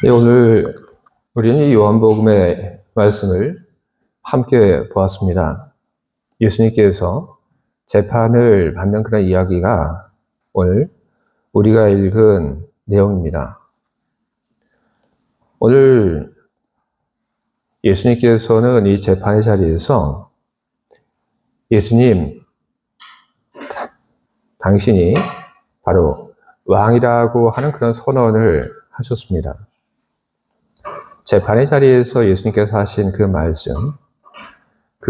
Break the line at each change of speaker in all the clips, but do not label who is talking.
네, 오늘 우리는 요한복음의 말씀을 함께 보았습니다. 예수님께서 재판을 받는 그런 이야기가 오늘 우리가 읽은 내용입니다. 오늘 예수님께서는 이 재판의 자리에서 예수님, 당신이 바로 왕이라고 하는 그런 선언을 하셨습니다. 재판의 자리에서 예수님께서 하신 그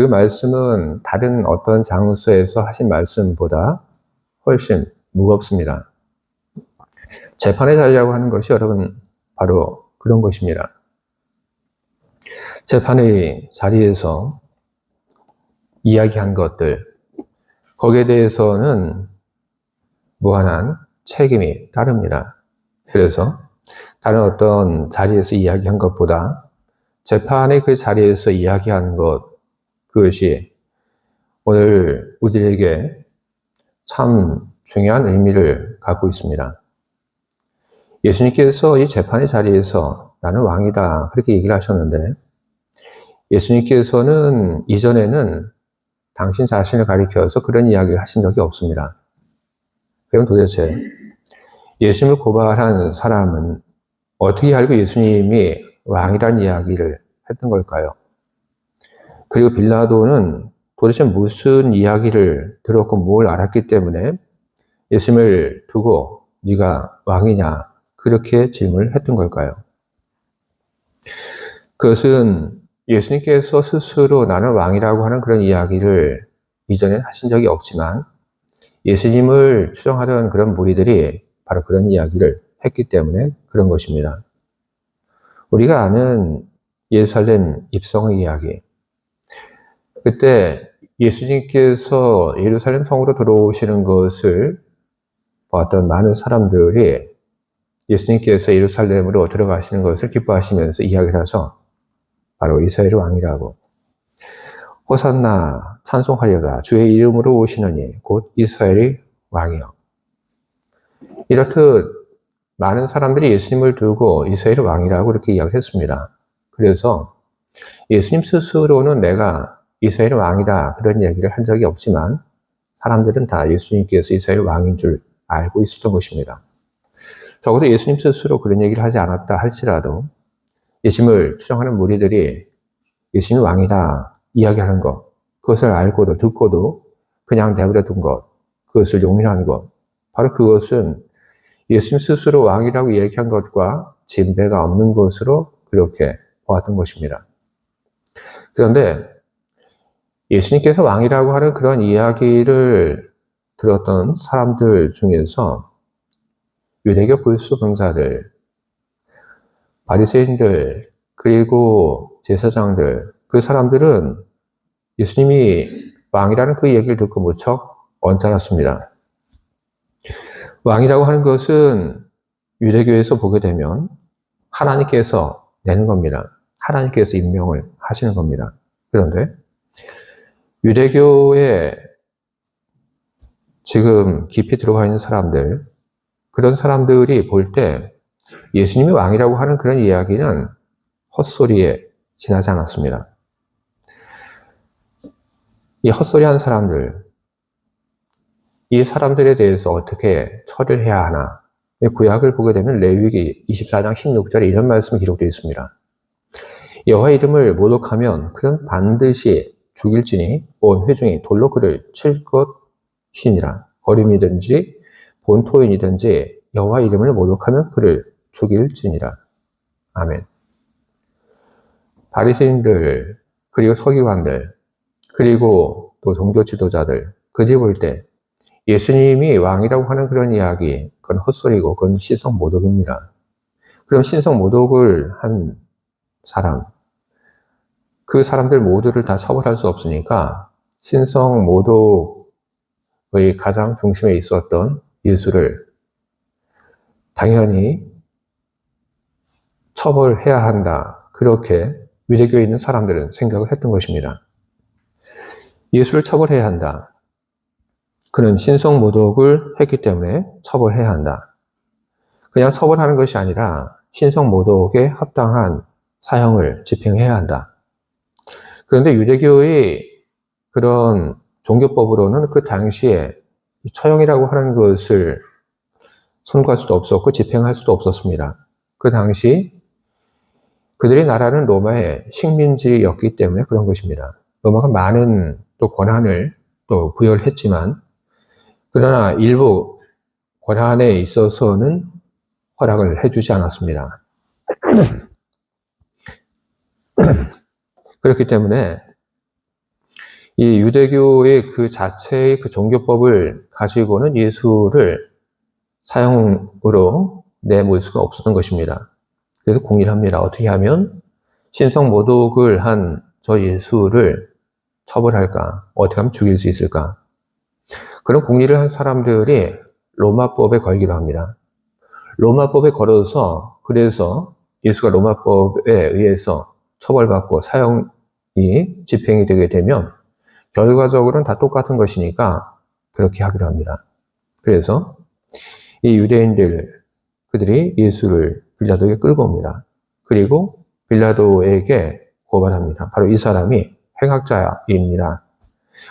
말씀은 다른 어떤 장소에서 하신 말씀보다 훨씬 무겁습니다. 재판의 자리라고 하는 것이 여러분 바로 그런 것입니다. 재판의 자리에서 이야기한 것들, 거기에 대해서는 무한한 책임이 따릅니다. 그래서 다른 어떤 자리에서 이야기한 것보다 재판의 그 자리에서 이야기한 것, 그것이 오늘 우리에게 참 중요한 의미를 갖고 있습니다. 예수님께서 이 재판의 자리에서 나는 왕이다 그렇게 얘기를 하셨는데, 예수님께서는 이전에는 당신 자신을 가리켜서 그런 이야기를 하신 적이 없습니다. 그럼 도대체 예수님을 고발한 사람은 어떻게 알고 예수님이 왕이란 이야기를 했던 걸까요? 그리고 빌라도는 도대체 무슨 이야기를 들었고 뭘 알았기 때문에 예수님을 두고 네가 왕이냐 그렇게 질문을 했던 걸까요? 그것은 예수님께서 스스로 나는 왕이라고 하는 그런 이야기를 이전에 하신 적이 없지만 예수님을 추종하던 그런 무리들이 바로 그런 이야기를 했기 때문에 그런 것입니다. 우리가 아는 예루살렘 입성의 이야기. 그때 예수님께서 예루살렘 성으로 들어오시는 것을 보았던 많은 사람들이 예수님께서 예루살렘으로 들어가시는 것을 기뻐하시면서 이야기를 해서 바로 이스라엘의 왕이라고, 호산나 찬송하려다 주의 이름으로 오시느니 곧 이스라엘의 왕이요. 이렇듯 많은 사람들이 예수님을 두고 이스라엘의 왕이라고 이렇게 이야기를 했습니다. 그래서 예수님 스스로는 내가 이스라엘의 왕이다 그런 얘기를 한 적이 없지만 사람들은 다 예수님께서 이스라엘 왕인 줄 알고 있었던 것입니다. 적어도 예수님 스스로 그런 얘기를 하지 않았다 할지라도 예수님을 추종하는 무리들이 예수님이 왕이다 이야기하는 것, 그것을 알고도 듣고도 그냥 내버려 둔 것, 그것을 용인하는 것, 바로 그것은 예수님 스스로 왕이라고 얘기한 것과 진배가 없는 것으로 그렇게 보았던 것입니다. 그런데 예수님께서 왕이라고 하는 그런 이야기를 들었던 사람들 중에서 유대교 불수 강사들, 바리새인들, 그리고 제사장들, 그 사람들은 예수님이 왕이라는 그 얘기를 듣고 무척 언짢았습니다. 왕이라고 하는 것은 유대교에서 보게 되면 하나님께서 내는 겁니다. 하나님께서 임명을 하시는 겁니다. 그런데 유대교에 지금 깊이 들어가 있는 사람들, 그런 사람들이 볼 때 예수님이 왕이라고 하는 그런 이야기는 헛소리에 지나지 않았습니다. 이 헛소리하는 사람들, 이 사람들에 대해서 어떻게 처리를 해야 하나? 구약을 보게 되면 레위기 24장 16절에 이런 말씀이 기록되어 있습니다. 여호와 이름을 모독하면 그는 반드시 죽일지니 온 회중이 돌로 그를 칠 것이니라. 거림이든지 본토인이든지 여호와 이름을 모독하면 그를 죽일지니라. 아멘. 바리새인들, 그리고 서기관들, 그리고 또 종교 지도자들, 그들이 볼 때 예수님이 왕이라고 하는 그런 이야기, 그건 헛소리고 그건 신성 모독입니다. 그럼 신성 모독을 한 사람, 그 사람들 모두를 다 처벌할 수 없으니까 신성 모독의 가장 중심에 있었던 예수를 당연히 처벌해야 한다. 그렇게 유대교에 있는 사람들은 생각을 했던 것입니다. 예수를 처벌해야 한다. 그는 신성 모독을 했기 때문에 처벌해야 한다. 그냥 처벌하는 것이 아니라 신성모독에 합당한 사형을 집행해야 한다. 그런데 유대교의 그런 종교법으로는 그 당시에 처형이라고 하는 것을 선고할 수도 없었고 집행할 수도 없었습니다. 그 당시 그들의 나라는 로마의 식민지였기 때문에 그런 것입니다. 로마가 많은 또 권한을 또 부여를 했지만 그러나 일부 권한에 있어서는 허락을 해주지 않았습니다. 그렇기 때문에 이 유대교의 그 자체의 그 종교법을 가지고는 예수를 사형으로 내몰 수가 없었던 것입니다. 그래서 공의를 합니다. 어떻게 하면 신성모독을 한 저 예수를 처벌할까? 어떻게 하면 죽일 수 있을까? 그런 공의를 한 사람들이 로마법에 걸기로 합니다. 로마법에 걸어서 그래서 예수가 로마법에 의해서 처벌받고 사형이 집행이 되게 되면 결과적으로는 다 똑같은 것이니까 그렇게 하기로 합니다. 그래서 이 유대인들 그들이 예수를 빌라도에게 끌고 옵니다. 그리고 빌라도에게 고발합니다. 바로 이 사람이 행악자입니다.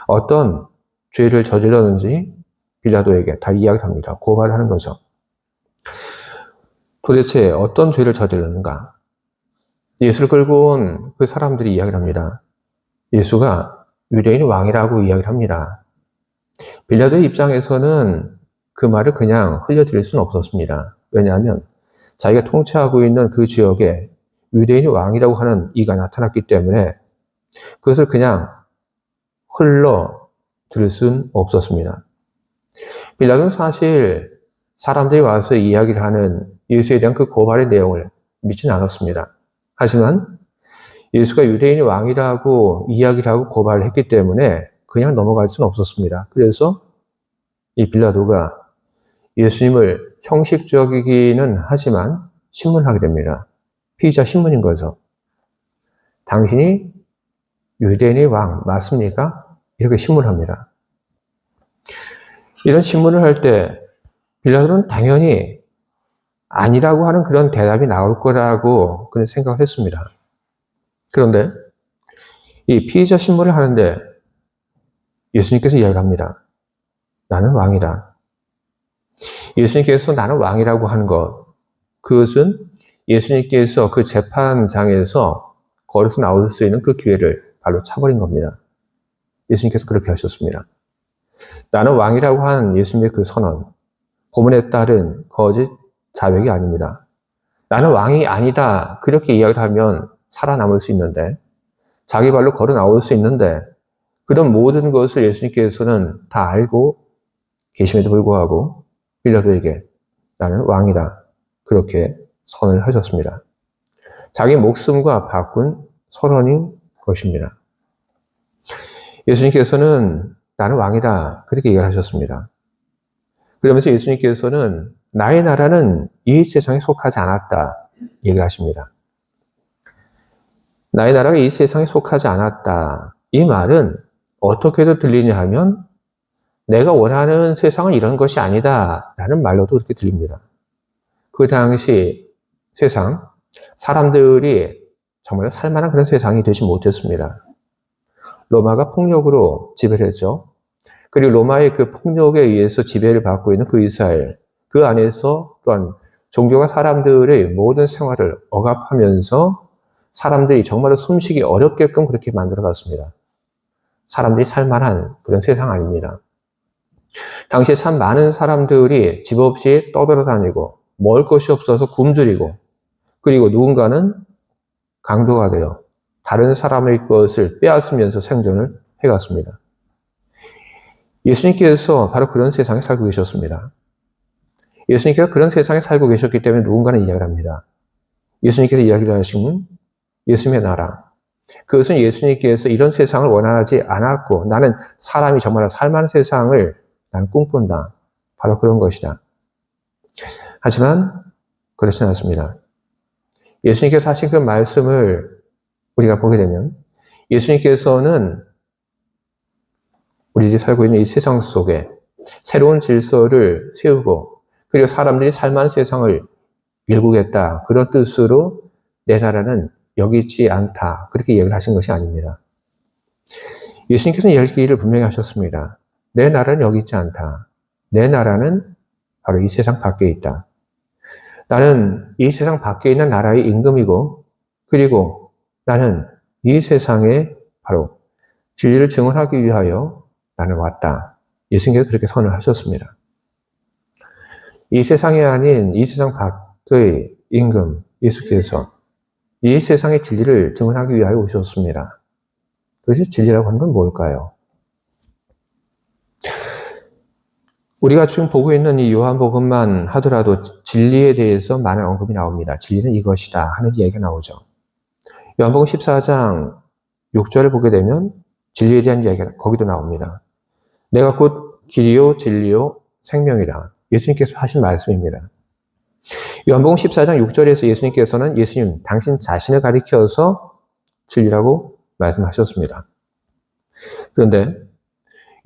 어떤 죄를 저질렀는지 빌라도에게 다 이야기를 합니다. 고발을 하는 거죠. 도대체 어떤 죄를 저질렀는가? 예수를 끌고 온 그 사람들이 이야기를 합니다. 예수가 유대인 왕이라고 이야기를 합니다. 빌라도의 입장에서는 그 말을 그냥 흘려드릴 수는 없었습니다. 왜냐하면 자기가 통치하고 있는 그 지역에 유대인이 왕이라고 하는 이가 나타났기 때문에 그것을 그냥 흘러 들을 수는 없었습니다. 빌라도는 사실 사람들이 와서 이야기를 하는 예수에 대한 그 고발의 내용을 믿지는 않았습니다. 하지만 예수가 유대인이 왕이라고 이야기를 하고 고발을 했기 때문에 그냥 넘어갈 수는 없었습니다. 그래서 이 빌라도가 예수님을 형식적이기는 하지만 신문하게 됩니다. 피의자 신문인 거죠. 당신이 유대인의 왕 맞습니까? 이렇게 신문합니다. 이런 신문을 할 때 빌라도는 당연히 아니라고 하는 그런 대답이 나올 거라고 그는 생각을 했습니다. 그런데 이 피의자 신문을 하는데 예수님께서 이야기를 합니다. 나는 왕이다. 예수님께서 나는 왕이라고 하는 것, 그것은 예수님께서 그 재판장에서 걸어서 나올 수 있는 그 기회를 발로 차버린 겁니다. 예수님께서 그렇게 하셨습니다. 나는 왕이라고 하는 예수님의 그 선언, 고문에 따른 거짓 자백이 아닙니다. 나는 왕이 아니다. 그렇게 이야기를 하면 살아남을 수 있는데, 자기 발로 걸어 나올 수 있는데, 그런 모든 것을 예수님께서는 다 알고 계심에도 불구하고 빌라도에게 나는 왕이다. 그렇게 선언을 하셨습니다. 자기 목숨과 바꾼 선언인 것입니다. 예수님께서는 나는 왕이다. 그렇게 얘기를 하셨습니다. 그러면서 예수님께서는 나의 나라는 이 세상에 속하지 않았다. 얘기를 하십니다. 나의 나라가 이 세상에 속하지 않았다. 이 말은 어떻게도 들리냐 하면 내가 원하는 세상은 이런 것이 아니다. 라는 말로도 그렇게 들립니다. 그 당시 세상, 사람들이 정말 살만한 그런 세상이 되지 못했습니다. 로마가 폭력으로 지배를 했죠. 그리고 로마의 그 폭력에 의해서 지배를 받고 있는 그 이스라엘, 그 안에서 또한 종교가 사람들의 모든 생활을 억압하면서 사람들이 정말로 숨쉬기 어렵게끔 그렇게 만들어갔습니다. 사람들이 살만한 그런 세상 아닙니다. 당시에 참 많은 사람들이 집 없이 떠돌아다니고 먹을 것이 없어서 굶주리고 그리고 누군가는 강도가 되어 다른 사람의 것을 빼앗으면서 생존을 해갔습니다. 예수님께서 바로 그런 세상에 살고 계셨습니다. 예수님께서 그런 세상에 살고 계셨기 때문에 누군가는 이야기를 합니다. 예수님께서 이야기를 하시면 예수님의 나라. 그것은 예수님께서 이런 세상을 원하지 않았고 나는 사람이 정말 살만한 세상을 나는 꿈꾼다. 바로 그런 것이다. 하지만 그렇지는 않습니다. 예수님께서 하신 그 말씀을 우리가 보게 되면 예수님께서는 우리들이 살고 있는 이 세상 속에 새로운 질서를 세우고 그리고 사람들이 살만한 세상을 일구겠다. 그런 뜻으로 내 나라는 여기 있지 않다. 그렇게 얘기를 하신 것이 아닙니다. 예수님께서는 얘기를 분명히 하셨습니다. 내 나라는 여기 있지 않다. 내 나라는 바로 이 세상 밖에 있다. 나는 이 세상 밖에 있는 나라의 임금이고, 그리고 나는 이 세상에 바로 진리를 증언하기 위하여 나는 왔다. 예수님께서 그렇게 선을 하셨습니다. 이 세상이 아닌 이 세상 밖의 임금 예수께서 이 세상의 진리를 증언하기 위하여 오셨습니다. 도대체 진리라고 하는 건 뭘까요? 우리가 지금 보고 있는 이 요한복음만 하더라도 진리에 대해서 많은 언급이 나옵니다. 진리는 이것이다 하는 얘기가 나오죠. 요한복음 14장 6절을 보게 되면 진리에 대한 이야기가 거기도 나옵니다. 내가 곧 길이요 진리요 생명이라. 예수님께서 하신 말씀입니다. 요한복음 14장 6절에서 예수님 당신 자신을 가리켜서 진리라고 말씀하셨습니다. 그런데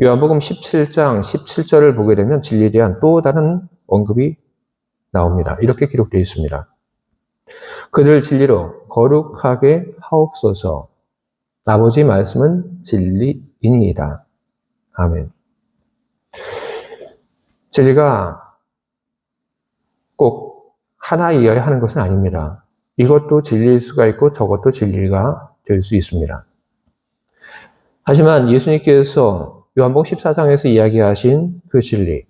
요한복음 17장 17절을 보게 되면 진리에 대한 또 다른 언급이 나옵니다. 이렇게 기록되어 있습니다. 그들 진리로 거룩하게 하옵소서. 아버지 말씀은 진리이니이다. 아멘. 진리가 꼭 하나이어야 하는 것은 아닙니다. 이것도 진리일 수가 있고 저것도 진리가 될 수 있습니다. 하지만 예수님께서 요한복음 14장에서 이야기하신 그 진리,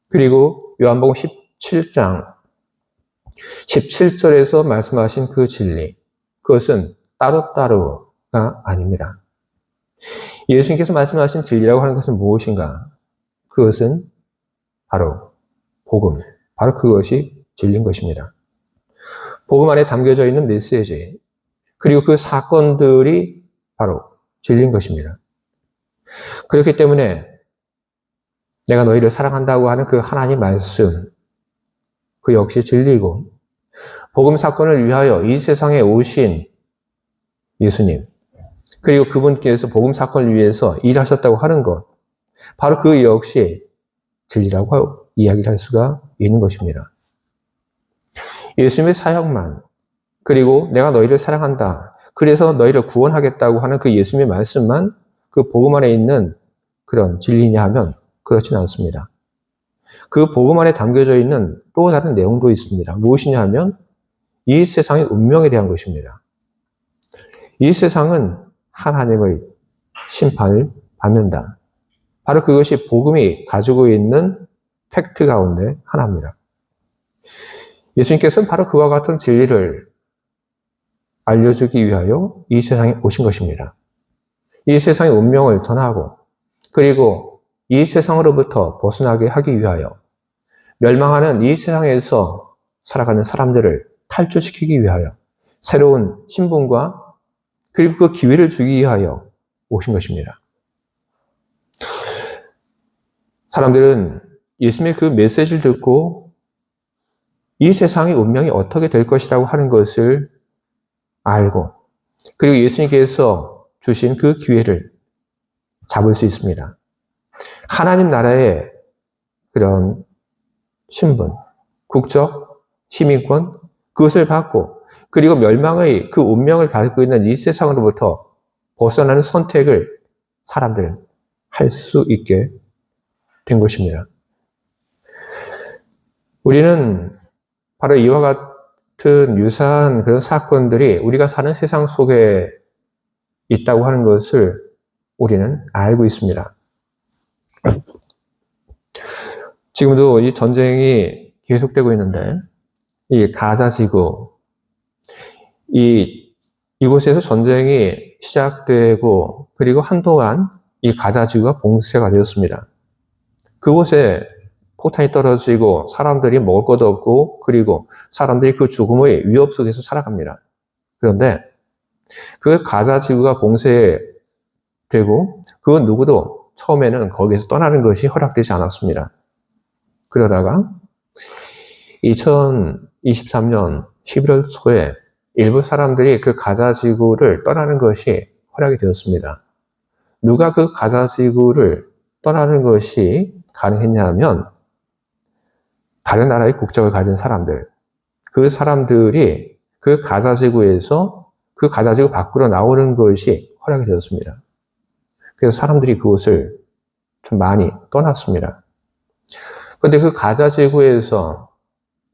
그리고 요한복음 17장 17절에서 말씀하신 그 진리, 그것은 따로따로가 아닙니다. 예수님께서 말씀하신 진리라고 하는 것은 무엇인가? 그것은 바로 복음, 바로 그것이 진리인 것입니다. 복음 안에 담겨져 있는 메시지, 그리고 그 사건들이 바로 진리인 것입니다. 그렇기 때문에 내가 너희를 사랑한다고 하는 그 하나님 말씀, 그 역시 진리이고, 복음 사건을 위하여 이 세상에 오신 예수님, 그리고 그분께서 복음 사건을 위해서 일하셨다고 하는 것, 바로 그 역시 진리라고 이야기를 할 수가 있는 것입니다. 예수님의 사역만, 그리고 내가 너희를 사랑한다, 그래서 너희를 구원하겠다고 하는 그 예수님의 말씀만 그 복음 안에 있는 그런 진리냐 하면 그렇지는 않습니다. 그 복음 안에 담겨져 있는 또 다른 내용도 있습니다. 무엇이냐 하면 이 세상의 운명에 대한 것입니다. 이 세상은 하나님의 심판을 받는다. 바로 그것이 복음이 가지고 있는 팩트 가운데 하나입니다. 예수님께서는 바로 그와 같은 진리를 알려주기 위하여 이 세상에 오신 것입니다. 이 세상의 운명을 전하고, 그리고 이 세상으로부터 벗어나게 하기 위하여, 멸망하는 이 세상에서 살아가는 사람들을 탈출시키기 위하여 새로운 신분과 그리고 그 기회를 주기 위하여 오신 것입니다. 사람들은 예수님의 그 메시지를 듣고 이 세상의 운명이 어떻게 될 것이라고 하는 것을 알고, 그리고 예수님께서 주신 그 기회를 잡을 수 있습니다. 하나님 나라의 그런 신분, 국적, 시민권, 그것을 받고, 그리고 멸망의 그 운명을 가지고 있는 이 세상으로부터 벗어나는 선택을 사람들은 할 수 있게 된 것입니다. 우리는 바로 이와 같은 유사한 그런 사건들이 우리가 사는 세상 속에 있다고 하는 것을 우리는 알고 있습니다. 지금도 이 전쟁이 계속되고 있는데, 이 가자 지구, 이곳에서 전쟁이 시작되고, 그리고 한동안 이 가자 지구가 봉쇄가 되었습니다. 그곳에 폭탄이 떨어지고 사람들이 먹을 것도 없고, 그리고 사람들이 그 죽음의 위협 속에서 살아갑니다. 그런데 그 가자 지구가 봉쇄되고, 그 누구도 처음에는 거기에서 떠나는 것이 허락되지 않았습니다. 그러다가 2023년 11월 초에 일부 사람들이 그 가자 지구를 떠나는 것이 허락이 되었습니다. 누가 그 가자 지구를 떠나는 것이 가능했냐 하면 다른 나라의 국적을 가진 사람들, 그 사람들이 그 가자지구에서 그 가자지구 밖으로 나오는 것이 허락이 되었습니다. 그래서 사람들이 그곳을 좀 많이 떠났습니다. 그런데 그 가자지구에서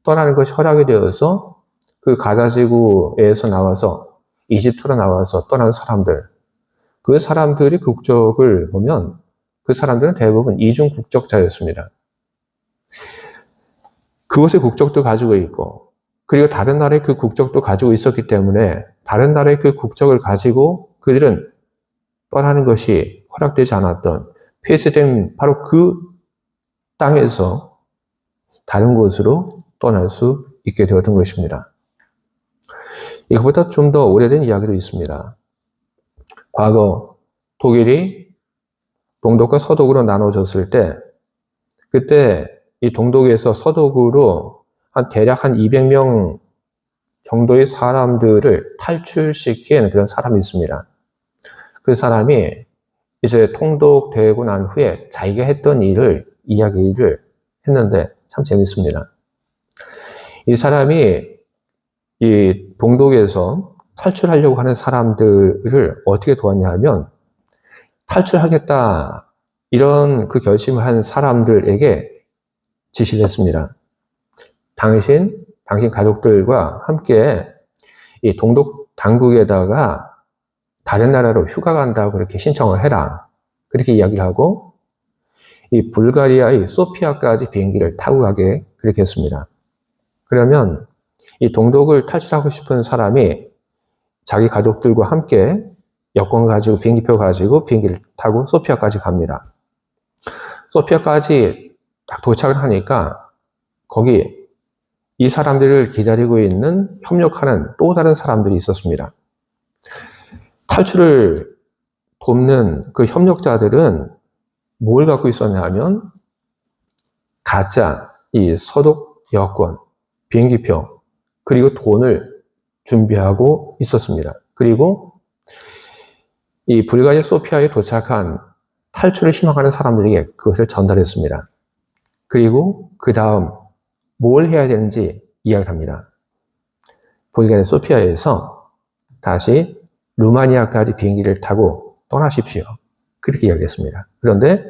떠나는 것이 허락이 되어서 그 가자지구에서 나와서 이집트로 나와서 떠난 사람들, 그 사람들이 국적을 보면 그 사람들은 대부분 이중 국적자였습니다. 그곳의 국적도 가지고 있고, 그리고 다른 나라의 그 국적도 가지고 있었기 때문에 다른 나라의 그 국적을 가지고 그들은 떠나는 것이 허락되지 않았던, 폐쇄된 바로 그 땅에서 다른 곳으로 떠날 수 있게 되었던 것입니다. 이것보다 좀 더 오래된 이야기도 있습니다. 과거 독일이 동독과 서독으로 나눠졌을 때, 그때 이 동독에서 서독으로 대략 200명 정도의 사람들을 탈출시킨 그런 사람이 있습니다. 그 사람이 이제 통독되고 난 후에 자기가 했던 이야기를 했는데 참 재밌습니다. 이 사람이 이 동독에서 탈출하려고 하는 사람들을 어떻게 도왔냐 하면, 탈출하겠다 이런 그 결심을 한 사람들에게 지시를 했습니다. 당신 가족들과 함께 이 동독 당국에다가 다른 나라로 휴가 간다고 그렇게 신청을 해라. 그렇게 이야기를 하고 이 불가리아의 소피아까지 비행기를 타고 가게 그렇게 했습니다. 그러면 이 동독을 탈출하고 싶은 사람이 자기 가족들과 함께 여권 가지고 비행기표 가지고 비행기를 타고 소피아까지 갑니다. 소피아까지 딱 도착을 하니까 거기 이 사람들을 기다리고 있는 협력하는 또 다른 사람들이 있었습니다. 탈출을 돕는 그 협력자들은 뭘 갖고 있었냐 하면 가짜 이 서독 여권, 비행기표, 그리고 돈을 준비하고 있었습니다. 그리고 이 불가리아 소피아에 도착한 탈출을 희망하는 사람들에게 그것을 전달했습니다. 그리고 그 다음 뭘 해야 되는지 이야기를 합니다. 불가리아 소피아에서 다시 루마니아까지 비행기를 타고 떠나십시오. 그렇게 이야기했습니다. 그런데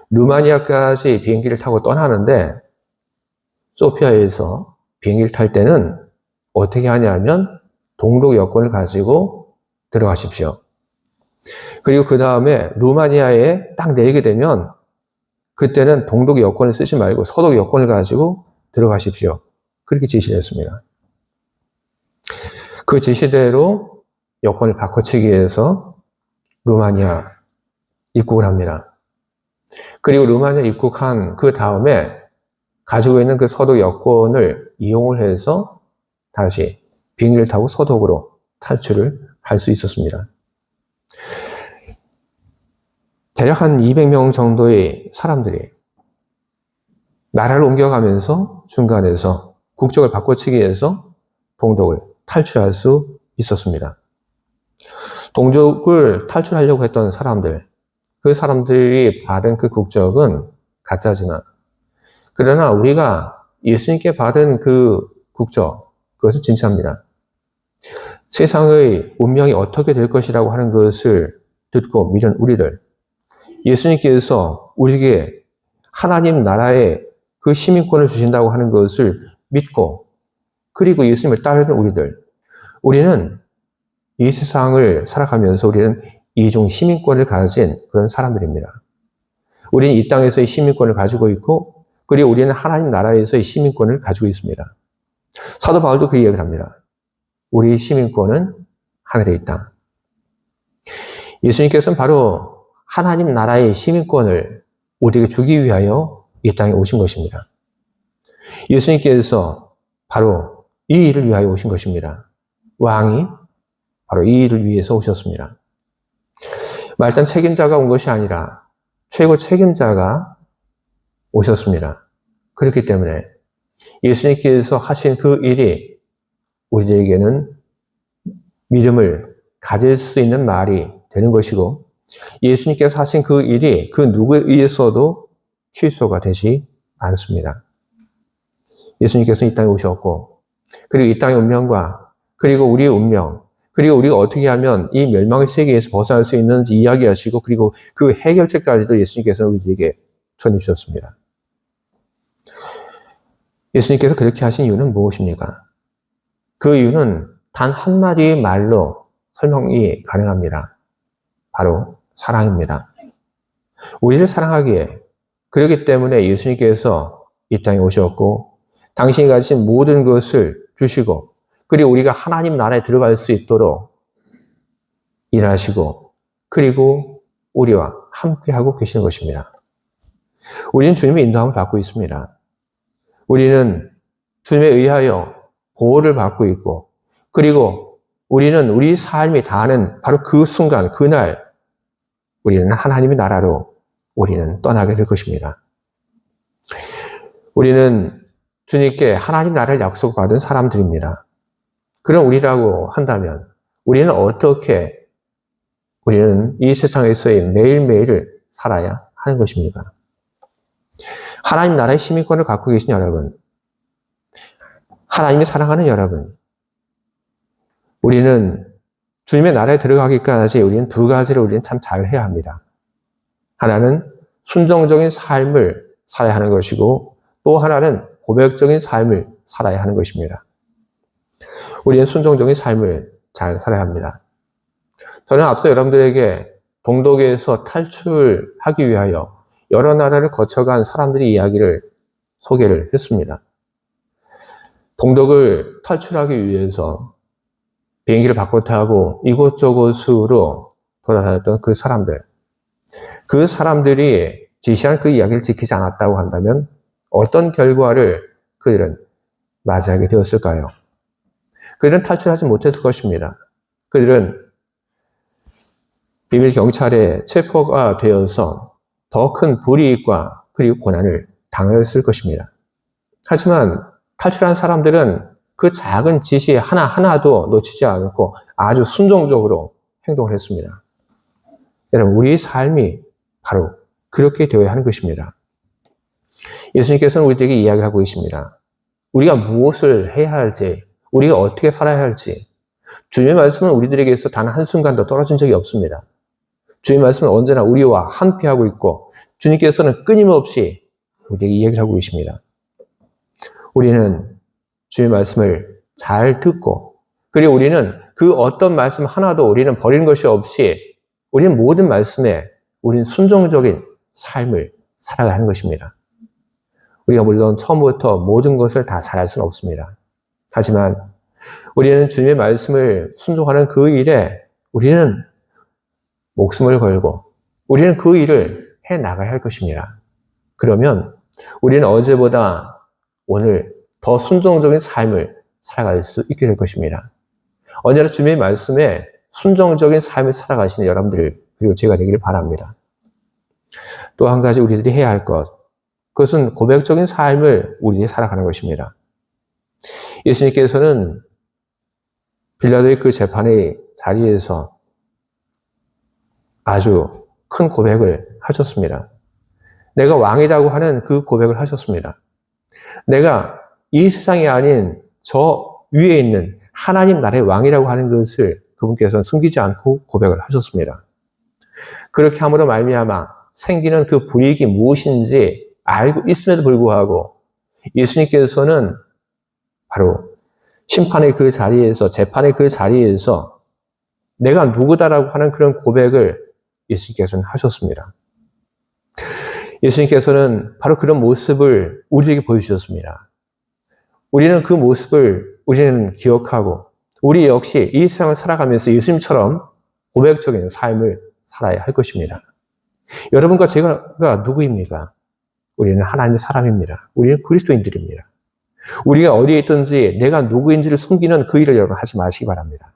루마니아까지 비행기를 타고 떠나는데 소피아에서 비행기를 탈 때는 어떻게 하냐면 동독 여권을 가지고 들어가십시오. 그리고 그 다음에 루마니아에 딱 내리게 되면 그때는 동독 여권을 쓰지 말고 서독 여권을 가지고 들어가십시오. 그렇게 지시를 했습니다. 그 지시대로 여권을 바꿔치기 위해서 루마니아 입국을 합니다. 그리고 루마니아 입국한 그 다음에 가지고 있는 그 서독 여권을 이용을 해서 다시 비행기를 타고 서독으로 탈출을 할 수 있었습니다. 대략 200명 정도의 사람들이 나라를 옮겨가면서 중간에서 국적을 바꿔치기 위해서 동독을 탈출할 수 있었습니다. 동독을 탈출하려고 했던 사람들, 그 사람들이 받은 그 국적은 가짜지만, 그러나 우리가 예수님께 받은 그 국적, 그것은 진짜입니다. 세상의 운명이 어떻게 될 것이라고 하는 것을 듣고 믿은 우리들, 예수님께서 우리에게 하나님 나라의 그 시민권을 주신다고 하는 것을 믿고, 그리고 예수님을 따르는 우리는 이 세상을 살아가면서 우리는 이중 시민권을 가진 그런 사람들입니다. 우리는 이 땅에서의 시민권을 가지고 있고, 그리고 우리는 하나님 나라에서의 시민권을 가지고 있습니다. 사도 바울도 그 이야기를 합니다. 우리 시민권은 하늘에 있다. 예수님께서는 바로 하나님 나라의 시민권을 우리에게 주기 위하여 이 땅에 오신 것입니다. 예수님께서 바로 이 일을 위하여 오신 것입니다. 왕이 바로 이 일을 위해서 오셨습니다. 말단 책임자가 온 것이 아니라 최고 책임자가 오셨습니다. 그렇기 때문에 예수님께서 하신 그 일이 우리에게는 믿음을 가질 수 있는 말이 되는 것이고, 예수님께서 하신 그 일이 그 누구에 의해서도 취소가 되지 않습니다. 예수님께서 이 땅에 오셨고, 그리고 이 땅의 운명과 그리고 우리의 운명, 그리고 우리가 어떻게 하면 이 멸망의 세계에서 벗어날 수 있는지 이야기하시고 그리고 그 해결책까지도 예수님께서는 우리에게 전해주셨습니다. 예수님께서 그렇게 하신 이유는 무엇입니까? 그 이유는 단 한마디의 말로 설명이 가능합니다. 바로 사랑입니다. 우리를 사랑하기에 그렇기 때문에 예수님께서 이 땅에 오셨고 당신이 가진 모든 것을 주시고 그리고 우리가 하나님 나라에 들어갈 수 있도록 일하시고 그리고 우리와 함께하고 계시는 것입니다. 우리는 주님의 인도함을 받고 있습니다. 우리는 주님에 의하여 보호를 받고 있고 그리고 우리는 우리 삶이 다하는 바로 그 순간, 그날 우리는 하나님의 나라로 우리는 떠나게 될 것입니다. 우리는 주님께 하나님 나라를 약속받은 사람들입니다. 그럼 우리라고 한다면 우리는 어떻게 우리는 이 세상에서의 매일매일을 살아야 하는 것입니까? 하나님 나라의 시민권을 갖고 계신 여러분, 하나님이 사랑하는 여러분, 우리는 주님의 나라에 들어가기까지 우리는 두 가지를 우리는 참 잘해야 합니다. 하나는 순종적인 삶을 살아야 하는 것이고 또 하나는 고백적인 삶을 살아야 하는 것입니다. 우리는 순종적인 삶을 잘 살아야 합니다. 저는 앞서 여러분들에게 동독에서 탈출하기 위하여 여러 나라를 거쳐간 사람들의 이야기를 소개를 했습니다. 동독을 탈출하기 위해서 비행기를 바꿔 타고 이곳저곳으로 돌아다녔던 그 사람들이 지시한 그 이야기를 지키지 않았다고 한다면 어떤 결과를 그들은 맞이하게 되었을까요? 그들은 탈출하지 못했을 것입니다. 그들은 비밀 경찰에 체포가 되어서 더 큰 불이익과 그리고 고난을 당했을 것입니다. 하지만 탈출한 사람들은 그 작은 지시 하나하나도 놓치지 않고 아주 순종적으로 행동을 했습니다. 여러분, 우리의 삶이 바로 그렇게 되어야 하는 것입니다. 예수님께서는 우리들에게 이야기를 하고 계십니다. 우리가 무엇을 해야 할지, 우리가 어떻게 살아야 할지, 주님의 말씀은 우리들에게서 단 한순간도 떨어진 적이 없습니다. 주님의 말씀은 언제나 우리와 함께하고 있고 주님께서는 끊임없이 우리에게 이야기를 하고 계십니다. 우리는 주님의 말씀을 잘 듣고 그리고 우리는 그 어떤 말씀 하나도 우리는 버리는 것이 없이 우리는 모든 말씀에 우리는 순종적인 삶을 살아가야 하는 것입니다. 우리가 물론 처음부터 모든 것을 다 잘할 수는 없습니다. 하지만 우리는 주님의 말씀을 순종하는 그 일에 우리는 목숨을 걸고 우리는 그 일을 해 나가야 할 것입니다. 그러면 우리는 어제보다 오늘 더 순종적인 삶을 살아갈 수 있게 될 것입니다. 언제나 주님의 말씀에 순종적인 삶을 살아가시는 여러분들 그리고 제가 되기를 바랍니다. 또 한 가지 우리들이 해야 할 것, 그것은 고백적인 삶을 우리들이 살아가는 것입니다. 예수님께서는 빌라도의 그 재판의 자리에서 아주 큰 고백을 하셨습니다. 내가 왕이라고 하는 그 고백을 하셨습니다. 내가 이 세상이 아닌 저 위에 있는 하나님 나라의 왕이라고 하는 것을 그분께서는 숨기지 않고 고백을 하셨습니다. 그렇게 함으로 말미암아 생기는 그 불이익이 무엇인지 알고 있음에도 불구하고 예수님께서는 바로 심판의 그 자리에서 재판의 그 자리에서 내가 누구다라고 하는 그런 고백을 예수님께서는 하셨습니다. 예수님께서는 바로 그런 모습을 우리에게 보여주셨습니다. 우리는 그 모습을 우리는 기억하고 우리 역시 이 세상을 살아가면서 예수님처럼 고백적인 삶을 살아야 할 것입니다. 여러분과 제가 누구입니까? 우리는 하나님의 사람입니다. 우리는 그리스도인들입니다. 우리가 어디에 있든지 내가 누구인지를 숨기는 그 일을 여러분 하지 마시기 바랍니다.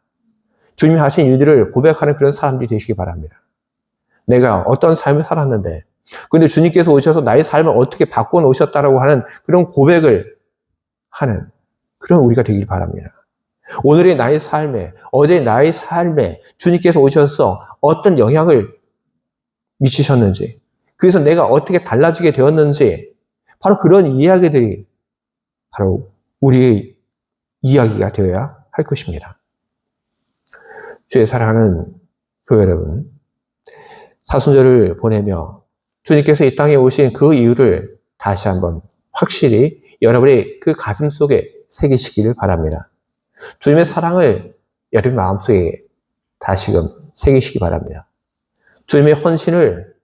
주님이 하신 일들을 고백하는 그런 사람들이 되시기 바랍니다. 내가 어떤 삶을 살았는데 근데 주님께서 오셔서 나의 삶을 어떻게 바꿔놓으셨다라고 하는 그런 고백을 하는 그런 우리가 되길 바랍니다. 오늘의 나의 삶에, 어제의 나의 삶에 주님께서 오셔서 어떤 영향을 미치셨는지, 그래서 내가 어떻게 달라지게 되었는지, 바로 그런 이야기들이 바로 우리의 이야기가 되어야 할 것입니다. 주의 사랑하는 교회 여러분, 사순절을 보내며 주님께서 이 땅에 오신 그 이유를 다시 한번 확실히 여러분의 그 가슴 속에 새기시기를 바랍니다. 주님의 사랑을 여러분 마음속에 다시금 새기시기 바랍니다. 주님의 헌신을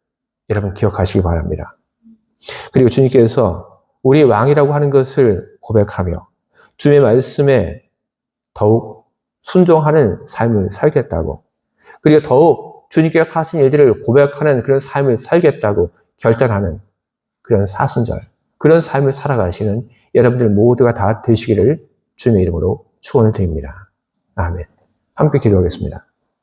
여러분 기억하시기 바랍니다. 그리고 주님께서 우리 왕이라고 하는 것을 고백하며 주님의 말씀에 더욱 순종하는 삶을 살겠다고, 그리고 더욱 주님께서 하신 일들을 고백하는 그런 삶을 살겠다고 결단하는 그런 사순절, 그런 삶을 살아가시는 여러분들 모두가 다 되시기를 주님의 이름으로 축원을 드립니다. 아멘. 함께 기도하겠습니다.